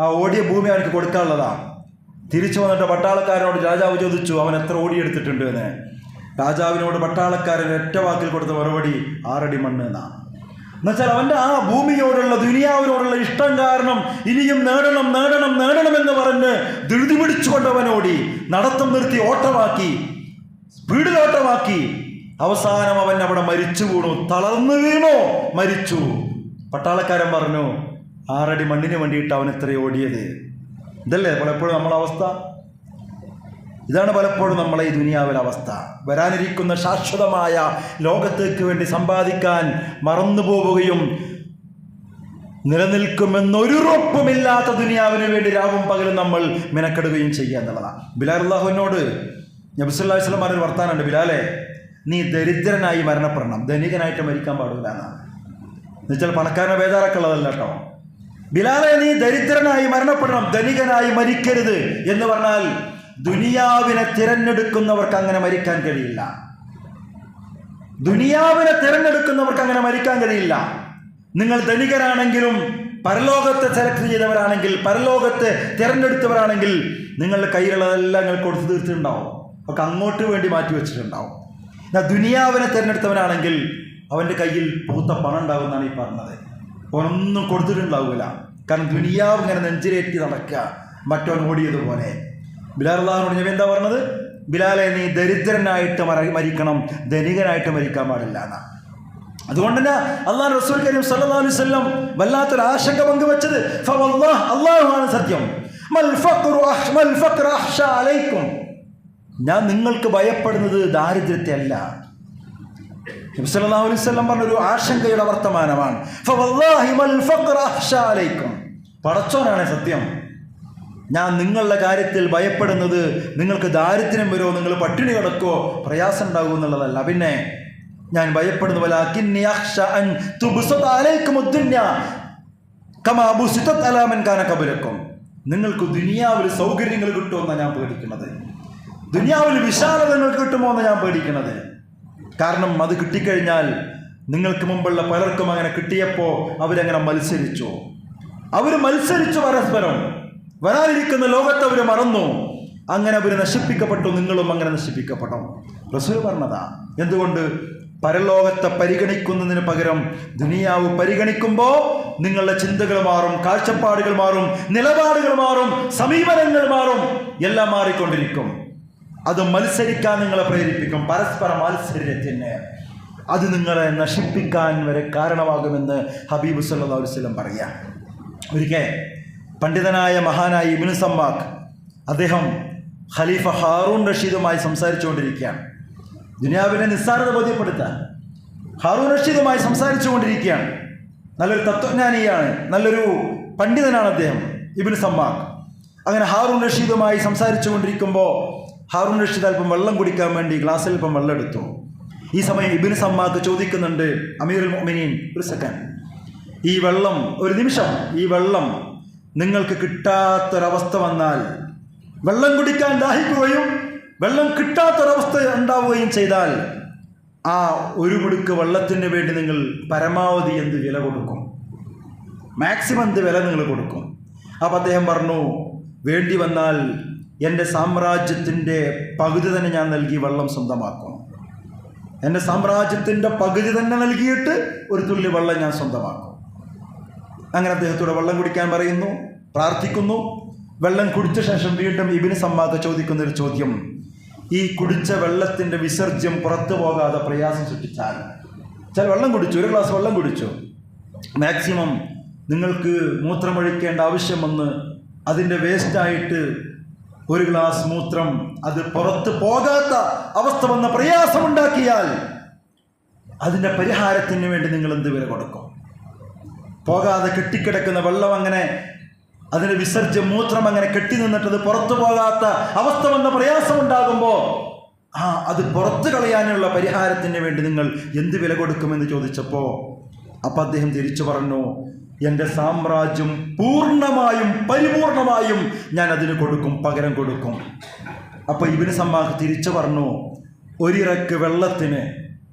ആ ഓടിയ ഭൂമി അവനക്ക് കൊടുക്കാനുള്ളതാ. തിരിച്ചു വന്നിട്ട് പട്ടാളക്കാരനോട് രാജാവ് ചോദിച്ചു അവൻ എത്ര ഓടിയെടുത്തിട്ടുണ്ട് എന്ന്. രാജാവിനോട് പട്ടാളക്കാരൻ ഒറ്റ വാക്കിൽ കൊടുത്ത മറുപടി 6 അടി മണ്ണ് എന്നാണ്. എന്നുവെച്ചാൽ അവൻ്റെ ആ ഭൂമിയോടുള്ള ദുനിയാവിനോടുള്ള ഇഷ്ടം കാരണം ഇനിയും നേടണം എന്ന് പറഞ്ഞ് ധൃതി പിടിച്ചുകൊണ്ട് അവൻ ഓടി. നടത്തം നിർത്തി ഓട്ടമാക്കി, സ്പീഡിലോട്ടമാക്കി. അവസാനം അവൻ അവിടെ മരിച്ചു വീണു, തളർന്നു വീണു, മരിച്ചു. പട്ടാളക്കാരൻ പറഞ്ഞു 6 അടി മണ്ണിന് വേണ്ടിയിട്ട് അവൻ എത്ര ഓടിയത്. ഇതല്ലേ പലപ്പോഴും നമ്മളെ അവസ്ഥ. ഇതാണ് പലപ്പോഴും നമ്മളെ ഈ ദുനിയാവിലെ അവസ്ഥ. വരാനിരിക്കുന്ന ശാശ്വതമായ ലോകത്തേക്ക് വേണ്ടി സമ്പാദിക്കാൻ മറന്നു പോവുകയും നിലനിൽക്കുമെന്നൊരുറപ്പുമില്ലാത്ത ദുനിയാവിന് വേണ്ടി രാവും പകലും നമ്മൾ മെനക്കെടുകയും ചെയ്യുക എന്നുള്ളതാണ്. ബിലാൽ അല്ലാഹുവിനോട് നബി സല്ലല്ലാഹു അലൈഹി വസല്ലം പറഞ്ഞൊരു വർത്താനുണ്ട്, ബിലാലെ നീ ദരിദ്രനായി മരണപ്പെടണം, ധനികനായിട്ട് മരിക്കാൻ പാടില്ല എന്നാണ്. എന്നുവെച്ചാൽ പണക്കാരനെ ബേജാറൊക്കെ ഉള്ളതല്ല കേട്ടോ. ബിലാലെ നീ ദരിദ്രനായി മരണപ്പെടണം, ധനികനായി മരിക്കരുത് എന്ന് പറഞ്ഞാൽ ദുനിയാവിനെ തിരഞ്ഞെടുക്കുന്നവർക്ക് അങ്ങനെ മരിക്കാൻ കഴിയില്ല. ദുനിയാവിനെ തിരഞ്ഞെടുക്കുന്നവർക്ക് അങ്ങനെ മരിക്കാൻ കഴിയില്ല. നിങ്ങൾ ധനികരാണെങ്കിലും പരലോകത്തെ സെലക്ട് ചെയ്തവരാണെങ്കിൽ, പരലോകത്തെ തിരഞ്ഞെടുത്തവരാണെങ്കിൽ നിങ്ങളുടെ കയ്യിലുള്ളതെല്ലാം നിങ്ങൾ കൊടുത്തു തീർത്തിട്ടുണ്ടാവും, ഒക്കെ അങ്ങോട്ട് വേണ്ടി മാറ്റി വെച്ചിട്ടുണ്ടാവും. എന്നാൽ ദുനിയാവിനെ തിരഞ്ഞെടുത്തവനാണെങ്കിൽ അവൻ്റെ കയ്യിൽ പൂത്ത പണം ഉണ്ടാകുമെന്നാണ് ഈ പറഞ്ഞത്. അവനൊന്നും കൊടുത്തിട്ടുണ്ടാവില്ല. കാരണം ദുനിയാവ് ഇങ്ങനെ നെഞ്ചിലേറ്റി നടക്കുക, മറ്റവൻ ഓടിയതുപോലെ. ബിലാൽ അള്ളാഹുവിനോട് നബി എന്താ പറഞ്ഞത്? ബിലാലെ, നീ ദരിദ്രനായിട്ട് മരിക്കണം, ധനികനായിട്ട് മരിക്കാൻ പാടില്ല എന്നാ. അതുകൊണ്ട് തന്നെ അള്ളാഹു റസൂൽ കരീം സല്ലല്ലാഹു അലൈഹി വസല്ലം വല്ലാത്തൊരു ആശങ്ക പങ്കുവെച്ചത്, അള്ളാഹുവാണ് സത്യം, ഞാൻ നിങ്ങൾക്ക് ഭയപ്പെടുന്നത് ദാരിദ്ര്യത്തെ അല്ല. നബി സല്ലല്ലാഹു അലൈഹി വസല്ലം പറഞ്ഞൊരു ആശങ്കയുടെ വർത്തമാനമാണ്. പടച്ചോനാണ് സത്യം, ഞാൻ നിങ്ങളുടെ കാര്യത്തിൽ ഭയപ്പെടുന്നത് നിങ്ങൾക്ക് ദാരിദ്ര്യം വരുമോ, നിങ്ങൾ പട്ടിണി കിടക്കോ, പ്രയാസം ഉണ്ടാകുമോ എന്നുള്ളതല്ല. പിന്നെ ഞാൻ ഭയപ്പെടുന്ന പോലെ നിങ്ങൾക്ക് ദുനിയാവിൽ സൗകര്യങ്ങൾ കിട്ടുമെന്നാണ് ഞാൻ പേടിക്കുന്നത്, ദുനിയാവിൽ വിശാലത നിങ്ങൾക്ക് കിട്ടുമോ എന്ന് ഞാൻ പേടിക്കുന്നത്. കാരണം അത് കിട്ടിക്കഴിഞ്ഞാൽ നിങ്ങൾക്ക് മുമ്പുള്ള പലർക്കും അങ്ങനെ കിട്ടിയപ്പോൾ അവരങ്ങനെ മത്സരിച്ചു, പരസ്പരം. വരാനിരിക്കുന്ന ലോകത്ത് അവർ മറന്നു, അങ്ങനെ അവർ നശിപ്പിക്കപ്പെട്ടു, നിങ്ങളും അങ്ങനെ നശിപ്പിക്കപ്പെടും. റസൂൽ പറഞ്ഞതാ. എന്തുകൊണ്ട്? പരലോകത്തെ പരിഗണിക്കുന്നതിന് പകരം ദുനിയാവ് പരിഗണിക്കുമ്പോൾ നിങ്ങളുടെ ചിന്തകൾ മാറും, കാഴ്ചപ്പാടുകൾ മാറും, നിലപാടുകൾ മാറും, സമീപനങ്ങൾ മാറും, എല്ലാം മാറിക്കൊണ്ടിരിക്കും. അത് മത്സരിക്കാൻ നിങ്ങളെ പ്രേരിപ്പിക്കും, പരസ്പര മത്സരത്തിന്. അത് നിങ്ങളെ നശിപ്പിക്കാൻ വരെ കാരണമാകുമെന്ന് ഹബീബ് സല്ലല്ലാഹു അലൈഹി വസല്ലം പറയാം. ഒരിക്കൽ പണ്ഡിതനായ മഹാനായ ഇബ്നു സമ്മാഖ്, അദ്ദേഹം ഖലീഫ ഹാറൂൺ റഷീദുമായി സംസാരിച്ചുകൊണ്ടിരിക്കുകയാണ്. ദുനിയാവിനെ നിസ്സാരത ബോധ്യപ്പെടുത്താൻ ഹാറൂൺ റഷീദുമായി സംസാരിച്ചുകൊണ്ടിരിക്കുകയാണ്. നല്ലൊരു തത്വജ്ഞാനിയാണ്, നല്ലൊരു പണ്ഡിതനാണ് അദ്ദേഹം, ഇബ്നു സമ്മാഖ്. അങ്ങനെ ഹാറൂൺ റഷീദുമായി സംസാരിച്ചു കൊണ്ടിരിക്കുമ്പോൾ ഹാറൂൺ റഷീദ് അല്പം വെള്ളം കുടിക്കാൻ വേണ്ടി ഗ്ലാസ്സിൽ അല്പം വെള്ളം എടുത്തു. ഈ സമയം ഇബ്നു സമ്മാഖ് ചോദിക്കുന്നുണ്ട്, അമീറുൽ മുഅ്മിനീൻ, ഒരു സെക്കൻഡ്, ഈ വെള്ളം, ഒരു നിമിഷം, ഈ വെള്ളം നിങ്ങൾക്ക് കിട്ടാത്തൊരവസ്ഥ വന്നാൽ, വെള്ളം കുടിക്കാൻ ദാഹിക്കുകയും വെള്ളം കിട്ടാത്തൊരവസ്ഥ ഉണ്ടാവുകയും ചെയ്താൽ, ആ ഒരു മുടുക്ക് വെള്ളത്തിന് വേണ്ടി നിങ്ങൾ പരമാവധി എന്ത് വില കൊടുക്കും? മാക്സിമം എന്ത് വില നിങ്ങൾ കൊടുക്കും? അപ്പം അദ്ദേഹം പറഞ്ഞു, വേണ്ടി വന്നാൽ എൻ്റെ സാമ്രാജ്യത്തിൻ്റെ പകുതി തന്നെ ഞാൻ നൽകി വെള്ളം സ്വന്തമാക്കും. എൻ്റെ സാമ്രാജ്യത്തിൻ്റെ പകുതി തന്നെ നൽകിയിട്ട് ഒരു തുള്ളി വെള്ളം ഞാൻ സ്വന്തമാക്കും. അങ്ങനെ അദ്ദേഹത്തോട് വെള്ളം കുടിക്കാൻ പറയുന്നു, പ്രാർത്ഥിക്കുന്നു. വെള്ളം കുടിച്ച ശേഷം വീണ്ടും ഇബ്നു സമ്മാഖ് ചോദിക്കുന്നൊരു ചോദ്യം, ഈ കുടിച്ച വെള്ളത്തിൻ്റെ വിസർജ്യം പുറത്തു പോകാതെ പ്രയാസം സൃഷ്ടിച്ചാൽ, ചില വെള്ളം കുടിച്ചു, ഒരു ഗ്ലാസ് വെള്ളം കുടിച്ചു, മാക്സിമം നിങ്ങൾക്ക് മൂത്രമൊഴിക്കേണ്ട ആവശ്യം വന്ന് അതിൻ്റെ വേസ്റ്റായിട്ട് ഒരു ഗ്ലാസ് മൂത്രം അത് പുറത്ത് പോകാത്ത അവസ്ഥ വന്ന പ്രയാസമുണ്ടാക്കിയാൽ അതിൻ്റെ പരിഹാരത്തിന് വേണ്ടി നിങ്ങൾ എന്ത് വില കൊടുക്കും? പോകാതെ കെട്ടിക്കിടക്കുന്ന വെള്ളം, അങ്ങനെ അതിൻ്റെ വിസർജ്യം, മൂത്രം അങ്ങനെ കെട്ടി നിന്നിട്ടത് പുറത്തു പോകാത്ത അവസ്ഥ വന്ന പ്രയാസമുണ്ടാകുമ്പോൾ അത് പുറത്തു കളയാനുള്ള പരിഹാരത്തിന് വേണ്ടി നിങ്ങൾ എന്ത് വില കൊടുക്കുമെന്ന് ചോദിച്ചപ്പോൾ അപ്പം അദ്ദേഹം തിരിച്ചു പറഞ്ഞു, എൻ്റെ സാമ്രാജ്യം പൂർണ്ണമായും പരിപൂർണമായും ഞാൻ അതിന് കൊടുക്കും, പകരം കൊടുക്കും. അപ്പോൾ ഇബ്നു സമ്മാഖ് തിരിച്ചു പറഞ്ഞു, ഒരിറക്ക് വെള്ളത്തിന്,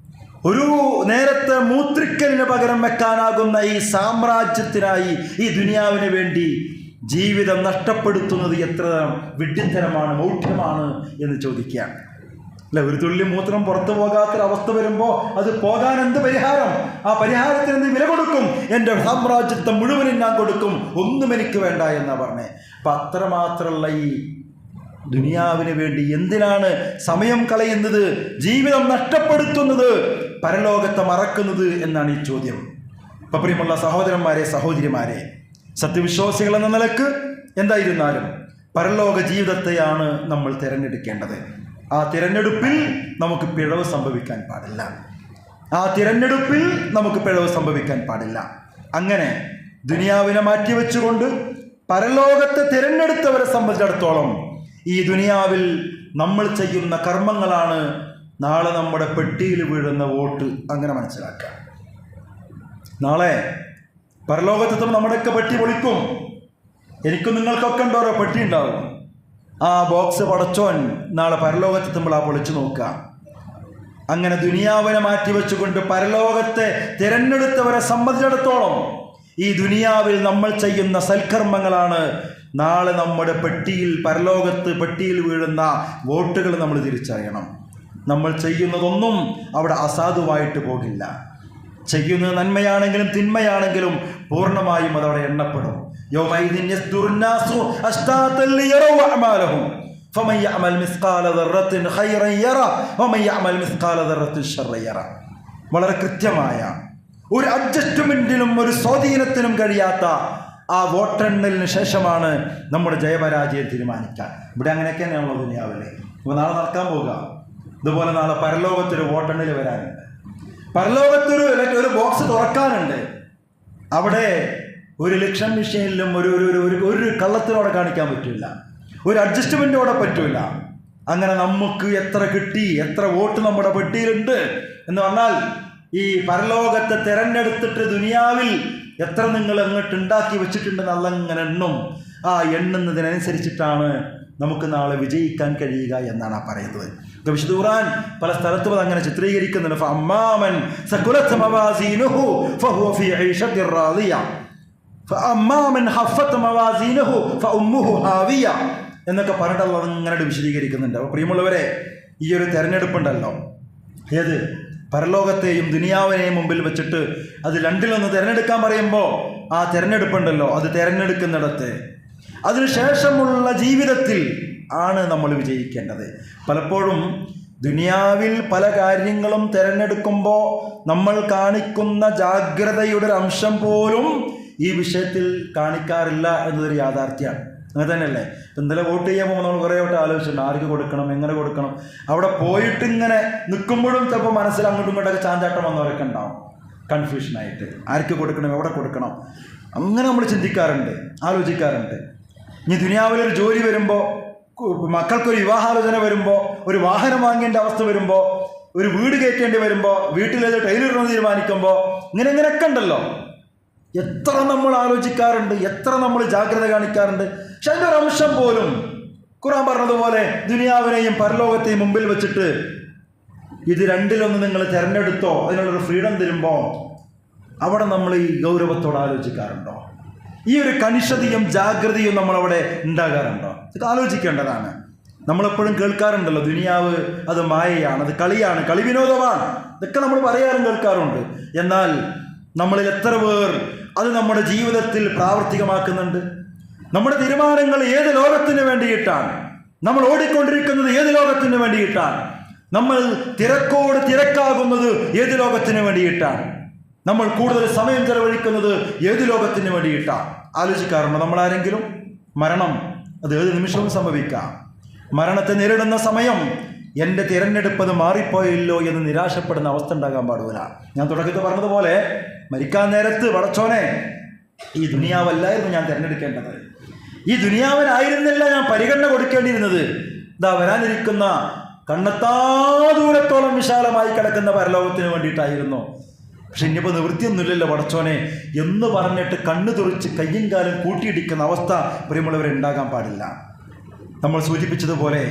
ഒരു നേരത്തെ മൂത്രിക്കലിന് പകരം വെക്കാനാകുന്ന ഈ സാമ്രാജ്യത്തിനായി, ഈ ദുനിയാവിന് വേണ്ടി ജീവിതം നഷ്ടപ്പെടുത്തുന്നത് എത്ര വിഡ്ഢിത്തരമാണ്, മൗഢ്യമാണ് എന്ന് ചോദിക്കുകയാണ്. അല്ല, ഒരു തുള്ളി മൂത്രം പുറത്തു പോകാത്തൊരവസ്ഥ വരുമ്പോൾ അത് പോകാൻ എന്ത് പരിഹാരം? ആ പരിഹാരത്തിന് എന്ത് വില കൊടുക്കും? എൻ്റെ സാമ്രാജ്യത്തെ മുഴുവനും ഞാൻ കൊടുക്കും, ഒന്നും എനിക്ക് വേണ്ട എന്നാ പറഞ്ഞേ. അപ്പം അത്രമാത്രമുള്ള ഈ ദുനിയാവിന് വേണ്ടി എന്തിനാണ് സമയം കളയുന്നത്, ജീവിതം നഷ്ടപ്പെടുത്തുന്നത്, പരലോകത്തെ മറക്കുന്നത് എന്നാണ് ഈ ചോദ്യം. അപ്പം പ്രിയമുള്ള സഹോദരന്മാരെ, സഹോദരിമാരെ, സത്യവിശ്വാസികൾ എന്ന നിലക്ക് എന്തായിരുന്നാലും പരലോക ജീവിതത്തെയാണ് നമ്മൾ തിരഞ്ഞെടുക്കേണ്ടത്. ആ തിരഞ്ഞെടുപ്പിൽ നമുക്ക് പിഴവ് സംഭവിക്കാൻ പാടില്ല. അങ്ങനെ ദുനിയാവിനെ മാറ്റിവെച്ചുകൊണ്ട് പരലോകത്തെ തിരഞ്ഞെടുത്തവരെ സംബന്ധിച്ചിടത്തോളം ഈ ദുനിയാവിൽ നമ്മൾ ചെയ്യുന്ന കർമ്മങ്ങളാണ് നാളെ നമ്മുടെ പെട്ടിയിൽ വീഴുന്ന വോട്ട്. അങ്ങനെ മനസ്സിലാക്കുക. നാളെ പരലോകത്തെത്തുമ്പോൾ നമ്മുടെയൊക്കെ പെട്ടി പൊളിക്കും. എനിക്കും നിങ്ങൾക്കൊക്കെ ഉണ്ടോ പെട്ടി ഉണ്ടാവും. ആ ബോക്സ് പടച്ചോൻ നാളെ പരലോകത്തെത്തുമ്പോൾ ആ പൊളിച്ചു നോക്കുക. അങ്ങനെ ദുനിയാവിനെ മാറ്റിവെച്ചുകൊണ്ട് പരലോകത്തെ തിരഞ്ഞെടുത്തവരെ സംബന്ധിച്ചിടത്തോളം ഈ ദുനിയാവിൽ നമ്മൾ ചെയ്യുന്ന സൽക്കർമ്മങ്ങളാണ് നാളെ നമ്മുടെ പരലോകത്ത് പെട്ടിയിൽ വീഴുന്ന വോട്ടുകൾ നമ്മൾ തിരിച്ചറിയണം. നമ്മൾ ചെയ്യുന്നതൊന്നും അവിടെ അസാധുവായിട്ട് പോകില്ല. ചെയ്യുന്നത് നന്മയാണെങ്കിലും തിന്മയാണെങ്കിലും പൂർണ്ണമായും അതവിടെ എണ്ണപ്പെടും. വളരെ കൃത്യമായ ഒരു അഡ്ജസ്റ്റ്മെന്റിനും ഒരു സ്വാധീനത്തിനും കഴിയാത്ത ആ വോട്ടെണ്ണലിന് ശേഷമാണ് നമ്മുടെ ജയപരാജയം തീരുമാനിക്കാൻ. ഇവിടെ അങ്ങനെയൊക്കെ തന്നെയാണല്ലോ ദുനിയാവിലെ. ഇപ്പോൾ നാളെ നടക്കാൻ പോകുക. ഇതുപോലെ നാളെ പരലോകത്തൊരു വോട്ടെണ്ണൽ വരാനുണ്ട്. പരലോകത്തൊരു ബോക്സ് തുറക്കാനുണ്ട്. അവിടെ ഒരു ഇലക്ഷൻ മെഷീനിലും ഒരു കള്ളത്തിനോടെ കാണിക്കാൻ പറ്റില്ല, ഒരു അഡ്ജസ്റ്റ്മെന്റോടെ പറ്റില്ല. അങ്ങനെ നമുക്ക് എത്ര കിട്ടി, എത്ര വോട്ട് നമ്മുടെ പെട്ടിയിലുണ്ട് എന്ന് പറഞ്ഞാൽ ഈ പരലോകത്തെ തിരഞ്ഞെടുത്തിട്ട് ദുനിയാവിൽ എത്ര നിങ്ങൾ അങ്ങോട്ട് ഉണ്ടാക്കി വെച്ചിട്ടുണ്ടെന്ന് അതങ്ങനെ എണ്ണും. ആ എണ്ണുന്നതിനനുസരിച്ചിട്ടാണ് നമുക്ക് നാളെ വിജയിക്കാൻ കഴിയുക എന്നാണ് ആ പറയുന്നത്. വിശുദ്ധ ഖുർആൻ പല സ്ഥലത്തും അത് അങ്ങനെ ചിത്രീകരിക്കുന്നുണ്ട്. ഫഅമ്മാമൻ സഖുലത് മവാസീനുഹു ഫഹുവ ഫീ ഐശത്തിർ റാദിയ ഫഅമ്മാമൻ ഹഫ്ഫത് മവാസീനുഹു ഫഉമ്മുഹു ഹാവിയ എന്നൊക്കെ പറഞ്ഞിട്ട് അത് അങ്ങനെ വിശദീകരിക്കുന്നുണ്ട്. അപ്പോൾ പ്രിയമുള്ളവരെ, ഈ ഒരു തെരഞ്ഞെടുപ്പുണ്ടല്ലോ, ഏത് പരലോകത്തെയും ദുനിയാവിനെയും മുമ്പിൽ വെച്ചിട്ട് അത് രണ്ടിലൊന്ന് തിരഞ്ഞെടുക്കാൻ പറയുമ്പോൾ ആ തിരഞ്ഞെടുപ്പുണ്ടല്ലോ, അത് തിരഞ്ഞെടുക്കുന്നിടത്ത് അതിനുശേഷമുള്ള ജീവിതത്തിൽ ആണ് നമ്മൾ വിജയിക്കേണ്ടത്. പലപ്പോഴും ദുനിയാവിൽ പല കാര്യങ്ങളും തിരഞ്ഞെടുക്കുമ്പോൾ നമ്മൾ കാണിക്കുന്ന ജാഗ്രതയുടെ ഒരു അംശം പോലും ഈ വിഷയത്തിൽ കാണിക്കാറില്ല എന്നതൊരു യാഥാർത്ഥ്യമാണ്. അങ്ങനെ തന്നെയല്ലേ? ഇന്നലെ വോട്ട് ചെയ്യാൻ പോകുമ്പോൾ നമ്മൾ കുറേ വട്ടം ആലോചിച്ചിട്ടുണ്ട്, ആർക്ക് കൊടുക്കണം, എങ്ങനെ കൊടുക്കണം. അവിടെ പോയിട്ട് ഇങ്ങനെ നിൽക്കുമ്പോഴും ചിലപ്പോൾ മനസ്സിൽ അങ്ങോട്ടും ഇങ്ങോട്ടൊക്കെ ചാഞ്ചാട്ടം വന്നവരൊക്കെ ഉണ്ടാവും, കൺഫ്യൂഷനായിട്ട് ആർക്ക് കൊടുക്കണം, എവിടെ കൊടുക്കണം, അങ്ങനെ നമ്മൾ ചിന്തിക്കാറുണ്ട്, ആലോചിക്കാറുണ്ട്. ഇനി ദുനിയാവിലൊരു ജോലി വരുമ്പോൾ, മക്കൾക്കൊരു വിവാഹാലോചന വരുമ്പോൾ, ഒരു വാഹനം വാങ്ങേണ്ട അവസ്ഥ വരുമ്പോൾ, ഒരു വീട് കയറ്റേണ്ടി വരുമ്പോൾ, വീട്ടിലേത് ടൈലിടണമെന്ന് തീരുമാനിക്കുമ്പോൾ, ഇങ്ങനെയൊക്കെ ഉണ്ടല്ലോ. എത്ര നമ്മൾ ആലോചിക്കാറുണ്ട്, എത്ര നമ്മൾ ജാഗ്രത കാണിക്കാറുണ്ട്. പക്ഷെ അതിൻ്റെ ഒരു അംശം പോലും ഖുർആൻ പറഞ്ഞതുപോലെ ദുനിയാവിനെയും പരലോകത്തെയും മുമ്പിൽ വെച്ചിട്ട് ഇത് രണ്ടിലൊന്ന് നിങ്ങൾ തിരഞ്ഞെടുത്തോ, അതിനുള്ളൊരു ഫ്രീഡം തരുമ്പോൾ അവിടെ നമ്മൾ ഈ ഗൗരവത്തോടെ ആലോചിക്കാറുണ്ടോ? ഈ ഒരു കണിശതയും ജാഗ്രതയും നമ്മളവിടെ ഉണ്ടാകാറുണ്ടോ? ഇത് ആലോചിക്കേണ്ടതാണ്. നമ്മളെപ്പോഴും കേൾക്കാറുണ്ടല്ലോ, ദുനിയാവ് അത് മായയാണ്, അത് കളിയാണ്, കളി വിനോദമാണ്, ഇതൊക്കെ നമ്മൾ പറയാറും കേൾക്കാറുണ്ട്. എന്നാൽ നമ്മളിൽ എത്ര പേർ അത് നമ്മുടെ ജീവിതത്തിൽ പ്രാവർത്തികമാക്കുന്നുണ്ട്? നമ്മുടെ തീരുമാനങ്ങൾ ഏത് ലോകത്തിന് വേണ്ടിയിട്ടാണ്? നമ്മൾ ഓടിക്കൊണ്ടിരിക്കുന്നത് ഏത് ലോകത്തിന് വേണ്ടിയിട്ടാണ്? നമ്മൾ തിരക്കാകുന്നത് ഏത് ലോകത്തിന് വേണ്ടിയിട്ടാണ്? നമ്മൾ കൂടുതൽ സമയം ചെലവഴിക്കുന്നത് ഏത് ലോകത്തിന് വേണ്ടിയിട്ടാണ്? ആലോചിക്കാറുണ്ടോ നമ്മളാരെങ്കിലും? മരണം അത് ഏത് നിമിഷവും സംഭവിക്കാം. മരണത്തെ നേരിടുന്ന സമയം എൻ്റെ തിരഞ്ഞെടുപ്പ് അത് മാറിപ്പോയല്ലോ എന്ന് നിരാശപ്പെടുന്ന അവസ്ഥ ഉണ്ടാകാൻ പാടില്ല. ഞാൻ തുടക്കത്തിൽ പറഞ്ഞതുപോലെ മരിക്കാൻ നേരത്ത് പടച്ചോനെ, ഈ ദുനിയാവല്ലായിരുന്നു ഞാൻ തിരഞ്ഞെടുക്കേണ്ടത്, ഈ ദുനിയാവിനായിരുന്നില്ല ഞാൻ പരിഗണന കൊടുക്കേണ്ടിയിരുന്നത്, ഇതാ വരാനിരിക്കുന്ന കണ്ണെത്താ ദൂരത്തോളം വിശാലമായി കിടക്കുന്ന പരലോകത്തിന് വേണ്ടിയിട്ടായിരുന്നു. പക്ഷെ ഇനിയിപ്പോൾ നിവൃത്തിയൊന്നുമില്ലല്ലോ പടച്ചോനെ എന്ന് പറഞ്ഞിട്ട് കണ്ണു തുറിച്ച് കയ്യും കാലും കൂട്ടിയിടിക്കുന്ന അവസ്ഥ പ്രിയമുള്ളവരെ ഉണ്ടാകാൻ പാടില്ല. നമ്മൾ സൂചിപ്പിച്ചതുപോലെ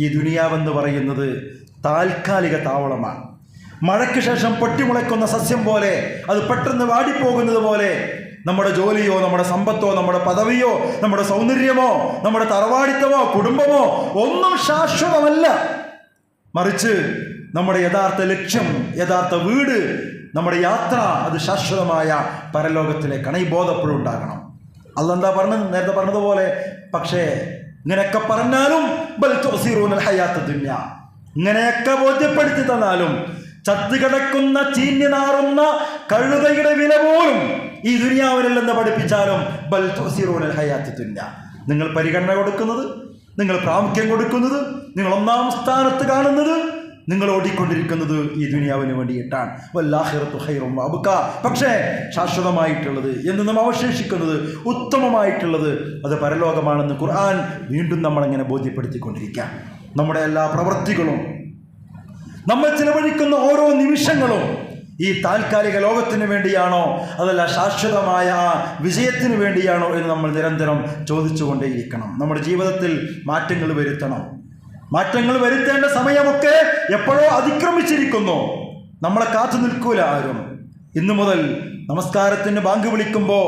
ഈ ദുനിയാവെന്ന് പറയുന്നത് താൽക്കാലിക താവളമാണ്. മഴയ്ക്ക് ശേഷം പൊട്ടിമുളയ്ക്കുന്ന സസ്യം പോലെ, അത് പെട്ടെന്ന് വാടിപ്പോകുന്നത് പോലെ നമ്മുടെ ജോലിയോ, നമ്മുടെ സമ്പത്തോ, നമ്മുടെ പദവിയോ, നമ്മുടെ സൗന്ദര്യമോ, നമ്മുടെ തറവാടിത്തമോ, കുടുംബമോ ഒന്നും ശാശ്വതമല്ല. മറിച്ച് നമ്മുടെ യഥാർത്ഥ ലക്ഷ്യം, യഥാർത്ഥ വീട്, നമ്മുടെ യാത്ര അത് ശാശ്വതമായ പരലോകത്തിലേക്കാണ്. ഈ ബോധപ്പോഴും ഉണ്ടാകണം. അതെന്താ പറഞ്ഞത്? നേരത്തെ പറഞ്ഞതുപോലെ, പക്ഷേ ഇങ്ങനെയൊക്കെ പറഞ്ഞാലും ഇങ്ങനെയൊക്കെ ബോധ്യപ്പെടുത്തി തന്നാലും ചത്തുകിടക്കുന്ന ചീഞ്ഞു നാറുന്ന കഴുതയുടെ വില പോലും ഈ ദുനിയാവിലെന്ന് പഠിപ്പിച്ചാലും ബൽ തുസിറൂനൽ ഹയാത്ത് ദുനിയ, നിങ്ങൾ പരിഗണന കൊടുക്കുന്നത്, നിങ്ങൾ പ്രാമുഖ്യം കൊടുക്കുന്നത്, നിങ്ങൾ ഒന്നാം സ്ഥാനത്ത് കാണുന്നത്, നിങ്ങൾ ഓടിക്കൊണ്ടിരിക്കുന്നത് ഈ ദുനിയാവിന് വേണ്ടിയിട്ടാണ്. വല്ലാഹിറത്തു ഖൈറും വഅബ്ഖാ, പക്ഷേ ശാശ്വതമായിട്ടുള്ളത്, എന്നും അവശേഷിക്കുന്നത്, ഉത്തമമായിട്ടുള്ളത് അത് പരലോകമാണെന്ന് ഖുർആൻ വീണ്ടും നമ്മളങ്ങനെ ബോധ്യപ്പെടുത്തിക്കൊണ്ടിരിക്കുക. നമ്മുടെ എല്ലാ പ്രവൃത്തികളും, നമ്മൾ ചിലവഴിക്കുന്ന ഓരോ നിമിഷങ്ങളും ഈ താൽക്കാലിക ലോകത്തിന് വേണ്ടിയാണോ അതല്ല ശാശ്വതമായ വിജയത്തിന് വേണ്ടിയാണോ എന്ന് നമ്മൾ നിരന്തരം ചോദിച്ചുകൊണ്ടേയിരിക്കണം. നമ്മുടെ ജീവിതത്തിൽ മാറ്റങ്ങൾ വരുത്തണം. മാറ്റങ്ങൾ വരുത്തേണ്ട സമയമൊക്കെ എപ്പോഴോ അതിക്രമിച്ചിരിക്കുന്നു. നമ്മളെ കാത്തു നിൽക്കൂല ആരും. ഇന്നു മുതൽ നമസ്കാരത്തിന് ബാങ്ക് വിളിക്കുമ്പോൾ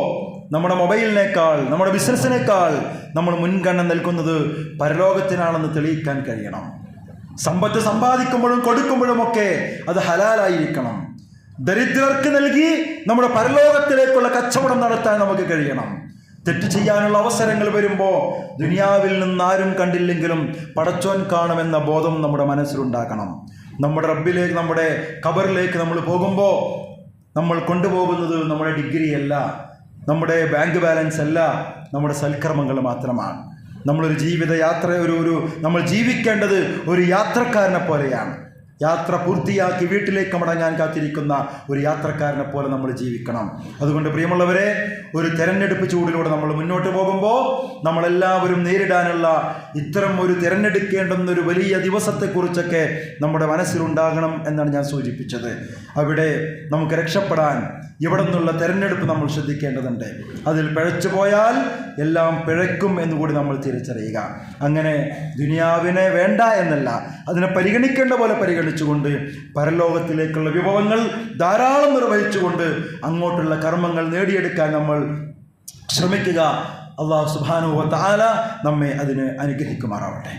നമ്മുടെ മൊബൈലിനേക്കാൾ, നമ്മുടെ ബിസിനസ്സിനേക്കാൾ നമ്മൾ മുൻഗണന നൽകുന്നത് പരലോകത്തിനാണെന്ന് തെളിയിക്കാൻ കഴിയണം. സമ്പത്ത് സമ്പാദിക്കുമ്പോഴും കൊടുക്കുമ്പോഴുമൊക്കെ അത് ഹലാലായിരിക്കണം. ദരിദ്രർക്ക് നൽകി നമ്മുടെ പരലോകത്തിലേക്കുള്ള കച്ചവടം നടത്താൻ നമുക്ക് കഴിയണം. തെറ്റ് ചെയ്യാനുള്ള അവസരങ്ങൾ വരുമ്പോൾ ദുനിയാവിൽ നിന്നാരും കണ്ടില്ലെങ്കിലും പടച്ചോൻ കാണുമെന്ന ബോധം നമ്മുടെ മനസ്സിലുണ്ടാക്കണം. നമ്മുടെ റബ്ബിലേക്ക്, നമ്മുടെ ഖബറിലേക്ക് നമ്മൾ പോകുമ്പോൾ നമ്മൾ കൊണ്ടുപോകുന്നത് നമ്മുടെ ഡിഗ്രി അല്ല, നമ്മുടെ ബാങ്ക് ബാലൻസ് അല്ല, നമ്മുടെ സൽക്കർമ്മങ്ങൾ മാത്രമാണ്. നമ്മളൊരു ജീവിതയാത്ര നമ്മൾ ജീവിക്കേണ്ടത് ഒരു യാത്രക്കാരനെ പോലെയാണ്. യാത്ര പൂർത്തിയാക്കി വീട്ടിലേക്ക് മടങ്ങാൻ കാത്തിരിക്കുന്ന ഒരു യാത്രക്കാരനെ പോലെ നമ്മൾ ജീവിക്കണം. അതുകൊണ്ട് പ്രിയമുള്ളവരെ, ഒരു തെരഞ്ഞെടുപ്പ് ചൂടിലൂടെ നമ്മൾ മുന്നോട്ട് പോകുമ്പോൾ നമ്മളെല്ലാവരും നേരിടാനുള്ള ഇത്തരം ഒരു തിരഞ്ഞെടുക്കേണ്ടുന്ന ഒരു വലിയ ദിവസത്തെക്കുറിച്ചൊക്കെ നമ്മുടെ മനസ്സിലുണ്ടാകണം എന്നാണ് ഞാൻ സൂചിപ്പിച്ചത്. അവിടെ നമുക്ക് രക്ഷപ്പെടാൻ ഇവിടെ നിന്നുള്ള തെരഞ്ഞെടുപ്പ് നമ്മൾ ശ്രദ്ധിക്കേണ്ടതുണ്ട്. അതിൽ പിഴച്ചു പോയാൽ എല്ലാം പിഴയ്ക്കും എന്നുകൂടി നമ്മൾ തിരിച്ചറിയുക. അങ്ങനെ ദുനിയാവിനെ വേണ്ട എന്നല്ല, അതിനെ പരിഗണിക്കേണ്ട പോലെ പരിഗണിച്ചുകൊണ്ട് പരലോകത്തിലേക്കുള്ള വിഭവങ്ങൾ ധാരാളം നിർവഹിച്ചുകൊണ്ട് അങ്ങോട്ടുള്ള കർമ്മങ്ങൾ നേടിയെടുക്കാൻ നമ്മൾ ശ്രമിക്കുക. അല്ലാഹു സുബ്ഹാനഹു വ തആല നമ്മെ അതിന് അനുഗ്രഹിക്കുമാറാവട്ടെ.